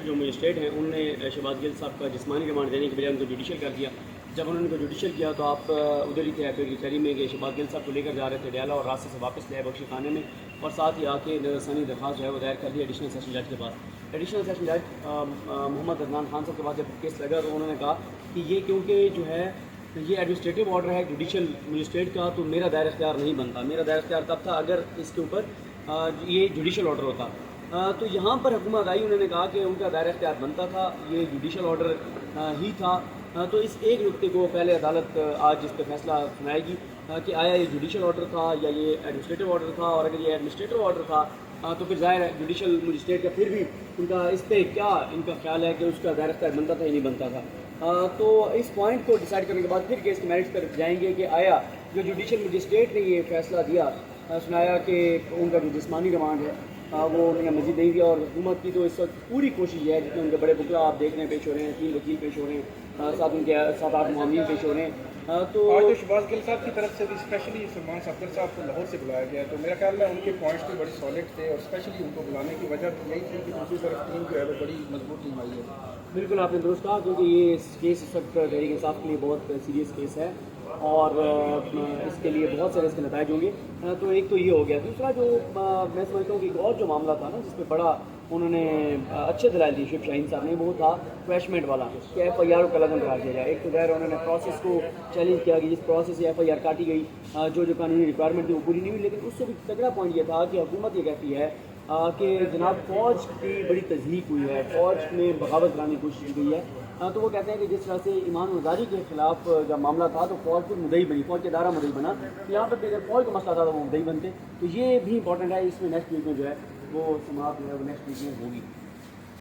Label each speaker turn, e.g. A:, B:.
A: जो मजिस्ट्रेट हैं उनने शहबाज गिल साहब का जिस्मानी रिमांड देने के बजाय उनको जुडिशल कर दिया। जब उन्होंने उनको जुडिशल किया तो आप उधर ही थे एपील की तहरीर में कि शहबाज गिल साहब को लेकर जा रहे थे डयाला और रास्ते से वापस ले बख्शी खाने में, और साथ ही आके नज़रसानी दरख्वास्त जो है वो दायर कर दी एडिशनल सेशन जज के पास। एडिशनल सेशन जज मोहम्मद अदनान खान साहब के पास जब केस लगा तो उन्होंने कहा कि ये क्योंकि जो है ये एडमिनिस्ट्रेटिव ऑर्डर है जुडिशल मजिस्ट्रेट का, तो मेरा दायर इख्तियार नहीं बनता। मेरा दायर इख्तियार तब था अगर इसके ऊपर ये जुडिशल ऑर्डर होता। तो यहाँ पर हुकूमत आई, उन्होंने कहा कि उनका दायर इख्तियार बनता था, ये जुडिशल ऑर्डर ही था। तो इस एक नुक्ते को पहले अदालत आज इस पर फैसला सुनाएगी कि आया ये जुडिशल ऑर्डर था या ये एडमिनिस्ट्रेटिव ऑर्डर था, और अगर ये एडमिनिस्ट्रेटिव ऑर्डर था तो फिर ज़ाहिर है जुडिशल मजिस्ट्रेट का फिर भी उनका इस पर क्या इनका ख्याल है कि उसका दायर इख्तियार बनता था या नहीं बनता था। तो इस पॉइंट को डिसाइड करने के बाद फिर केस के मेरिट्स पर जाएंगे कि आया जो जुडिशल मजिस्ट्रेट ने ये फैसला दिया सुनाया कि उनका जो जिस्मानी रिमांड है वो उन्होंने मजीद नहीं दिया, और हुकूमत की तो इस वक्त पूरी कोशिश है, जितने उनके बड़े बुकला आप देख रहे हैं पेश हो रहे हैं, 3 वकील पेश हो रहे हैं, साथ उनके 7-8 मामलीन पेश हो रहे हैं। तो
B: आज तो शहबाज गिल साहब की तरफ से भी स्पेशली सलमान सफदर साहब को लाहौर से बुलाया गया, तो मेरा ख्याल में उनके पॉइंट्स भी बड़े सॉलिड थे, और स्पेशली उनको बुलाने की वजह यही थी कि दूसरी तरफ टीम जो है वो बड़ी मजबूत टीम आई है।
A: बिल्कुल आपने दुरुस्त कहा, क्योंकि ये केस इस वक्त तहरीक इंसाफ के लिए बहुत सीरियस केस है और इसके लिए बहुत सारे इसके नताइज होंगे। तो एक तो ये हो गया। दूसरा जो मैं समझता हूँ कि एक और जो मामला था ना जिस पर बड़ा उन्होंने अच्छे दलाइल दिए शिव शाहीन साहब ने, वो था क्रैशमेंट वाला कि FIR को कलम करार दिया जाए। एक तो दायर उन्होंने प्रोसेस को चैलेंज किया कि जिस प्रोसेस से FIR काटी गई, जो कानूनी रिक्वायरमेंट थी वो पूरी नहीं हुई। लेकिन उससे भी तगड़ा पॉइंट ये था कि हुकूमत ये कहती है कि जनाब फ़ौज की बड़ी तज़हीक हुई है, फ़ौज में बगावत कराने की कोशिश की गई है। तो वो कहते हैं कि जिस तरह से ईमान वज़ारी के खिलाफ जब मामला था तो फ़ौज फिर मुद्दई बनी, फ़ौज के इदारा मुद्दई बना। तो यहाँ पर भी अगर फ़ौज का मसला था तो वो मुद्दई बनते। तो ये भी इंपॉर्टेंट है, इसमें नेक्स्ट वीक में जो है वो समाप्त जो है वो नेक्स्ट वीक में होगी।